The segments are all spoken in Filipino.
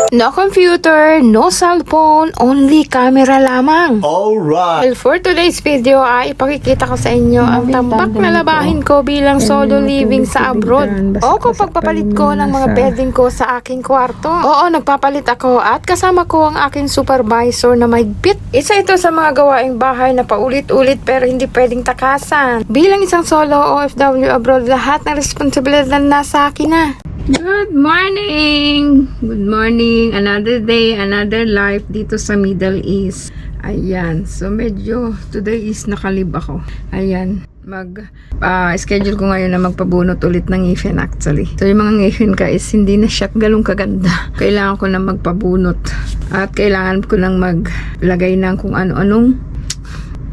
No computer, no cellphone, only camera lamang. Alright. Well, for today's video ay ipakikita ko sa inyo ang tambak na labahin ko bilang solo living sa abroad. O kapag papalit ko ng mga bedding ko sa aking kwarto. Oo, nagpapalit ako at kasama ko ang aking supervisor na mahigpit. Isa ito sa mga gawaing bahay na paulit-ulit pero hindi pwedeng takasan. Bilang isang solo OFW abroad, lahat ng responsibilidad nasa akin na. Good morning! Good morning! Another day, another life dito sa Middle East. Ayan. So, medyo today is nakalib ako. Ayan. Schedule ko ngayon na magpabunot ulit ng ngipin actually. So, yung mga ngipin ka is hindi na siya galong kaganda. Kailangan ko na magpabunot. At kailangan ko nang maglagay ng kung ano-anong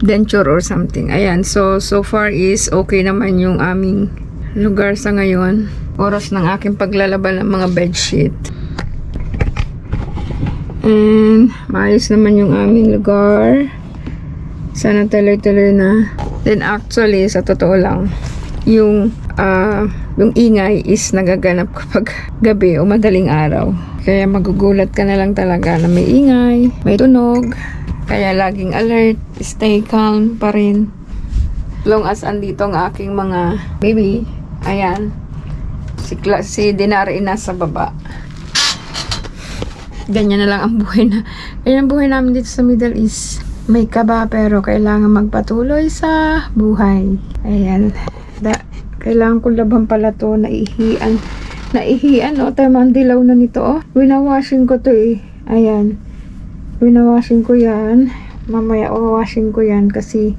denture or something. Ayan. So far is okay naman yung aming lugar sa ngayon. Oras ng aking paglalaban ng mga bedsheet. And maayos naman yung aming lugar. Sana tuloy-tuloy na. Then actually, sa totoo lang, yung ingay is nagaganap kapag gabi o madaling araw. Kaya magugulat ka na lang talaga na may ingay, may tunog. Kaya laging alert, stay calm pa rin. Long as andito ang aking mga baby. Ayan. Si Dinari nasa baba. Ganyan na lang ang buhay na. Ganyan ang buhay namin dito sa Middle East. May kaba pero kailangan magpatuloy sa buhay. Ayan. Kailangan ko laban pala to. Naihian. O, tama ang dilaw na nito. Oh. Winawashing ko to eh. Ayan. Winawashing ko yan. Mamaya washing ko yan kasi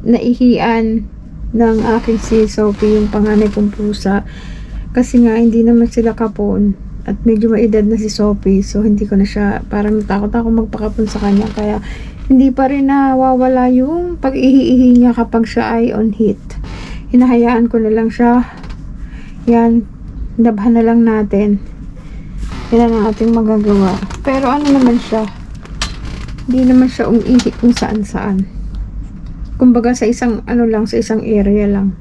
naihian ng aking si Sophie, yung panganay kong pusa. Kasi nga, hindi naman sila kapon. At medyo maedad na si Sophie. So, hindi ko na siya, parang natakot ako magpakapon sa kanya. Kaya, hindi pa rin nawawala yung pag-ihi niya kapag siya ay on heat. Hinahayaan ko na lang siya. Yan. Dabhan na lang natin. Yan ang ating magagawa. Pero ano naman siya? Hindi naman siya umihi kung saan-saan. Kumbaga sa isang sa isang area lang.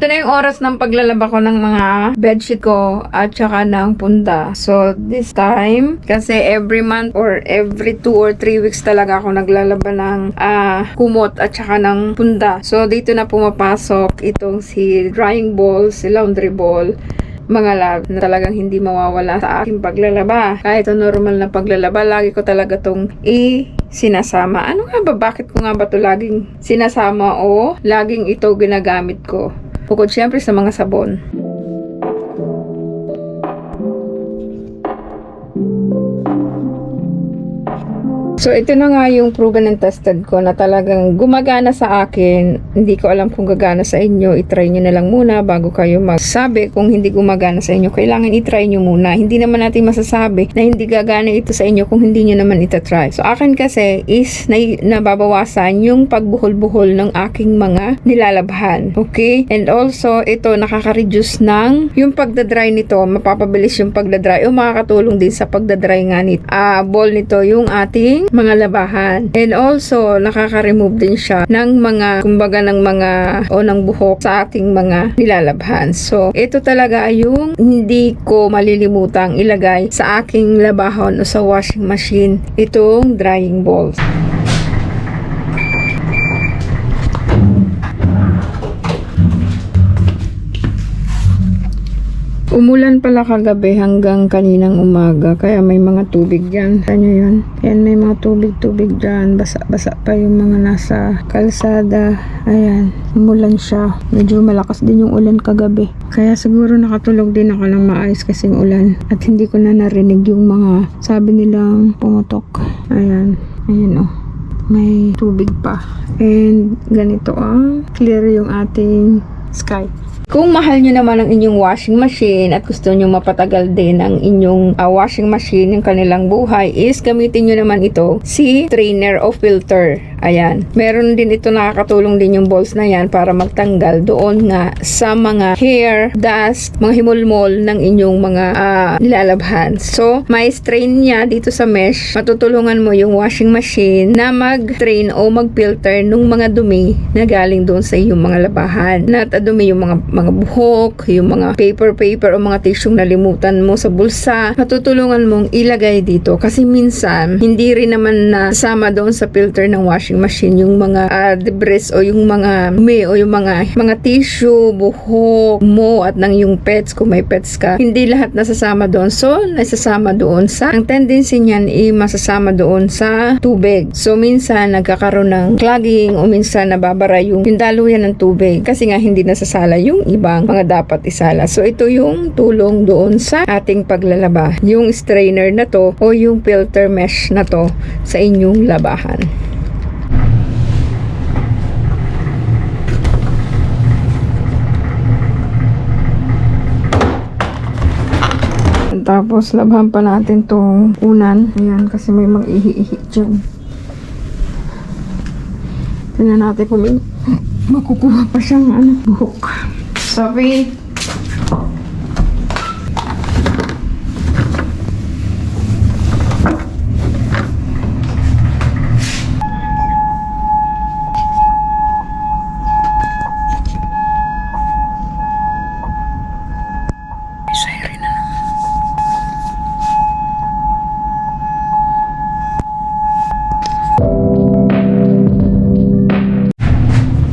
Ito na yung oras ng paglalaba ko ng mga bedsheet ko at saka ng punda. So, this time, kasi every month or every 2 or 3 weeks talaga ako naglalaba ng kumot at saka ng punda. So, dito na pumapasok itong si drying ball, si laundry ball, mga love, na talagang hindi mawawala sa aking paglalaba. Kahit normal na paglalaba, lagi ko talaga tong sinasama. Ano nga ba? Bakit ko nga ba ito laging sinasama o laging ito ginagamit ko? Bukod syempre sa mga sabon. So, ito na nga yung proven and tested ko na talagang gumagana sa akin. Hindi ko alam kung gagana sa inyo. I-try nyo na lang muna bago kayo magsabi kung hindi gumagana sa inyo. Kailangan i-try nyo muna. Hindi naman natin masasabi na hindi gagana ito sa inyo kung hindi nyo naman ita-try. So, akin kasi is nababawasan yung pagbuhol-buhol ng aking mga nilalabhan. Okay? And also, ito nakaka-reduce ng yung pagdadry nito. Mapapabilis yung pagdadry o makakatulong din sa pagdadry nga nito. Ball nito yung ating mga labahan. And also, nakaka-remove din siya ng mga, kumbaga ng mga o ng buhok sa ating mga nilalabhan. So, ito talaga yung hindi ko malilimutang ilagay sa aking labahan o sa washing machine. Itong drying balls. Umulan pala kagabi hanggang kaninang umaga. Kaya may mga tubig dyan. Kanya yun. Yan, may mga tubig-tubig dyan. Basa-basa pa yung mga nasa kalsada. Ayan. Umulan siya. Medyo malakas din yung ulan kagabi. Kaya siguro nakatulog din ako ng maayos kasing ulan. At hindi ko na narinig yung mga sabi nilang pumutok. Ayan. Ayan oh. May tubig pa. And ganito clear yung ating sky. Kung mahal nyo naman ang inyong washing machine at gusto nyo mapatagal din ang inyong washing machine, yung kanilang buhay, is gamitin nyo naman ito, si strainer o filter. Ayan. Meron din ito, nakakatulong din yung balls na yan para magtanggal doon nga sa mga hair, dust, mga himulmol ng inyong mga nilalabhan. So, may strain niya dito sa mesh. Matutulungan mo yung washing machine na mag-train o mag-filter nung mga dumi na galing doon sa iyong mga labahan. Natadumi yung mga buhok, yung mga paper o mga tisyong nalimutan mo sa bulsa. Matutulungan mong ilagay dito kasi minsan hindi rin naman nasama doon sa filter ng washing machine yung mga debris o yung mga dumi o yung mga tissue, buhok mo at ng yung pets kung may pets ka. Hindi lahat nasasama doon. So, nasasama doon ang tendency niyan masasama doon sa tubig. So, minsan nagkakaroon ng clogging o minsan nababara yung daluyan ng tubig kasi nga hindi nasasala yung ibang mga dapat isala. So, ito yung tulong doon sa ating paglalaba. Yung strainer na to o yung filter mesh na to sa inyong labahan. Tapos, labhan pa natin tong unan. Ayan, kasi may mga ihi-ihi dyan. Tignan natin kung may makukuha pa siyang buhok. Sorry.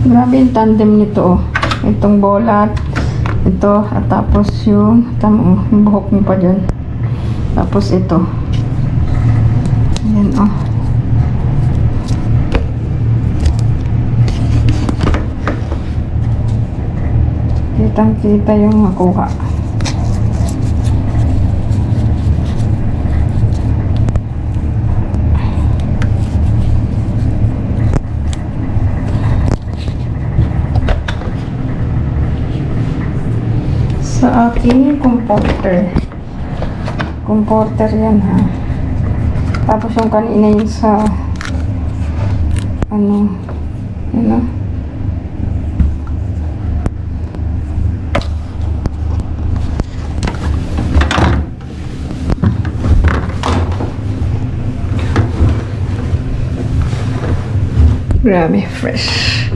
Grabe yung tandem nito, oh. Itong bolat, ito, at tapos yung buhok mo pa dyan. Tapos ito. Ayan, oh. Kitang-kita yung makuha. Sa aking comforter yan, ha. Tapos yung kanina yung sa yun, o. Grabe, fresh.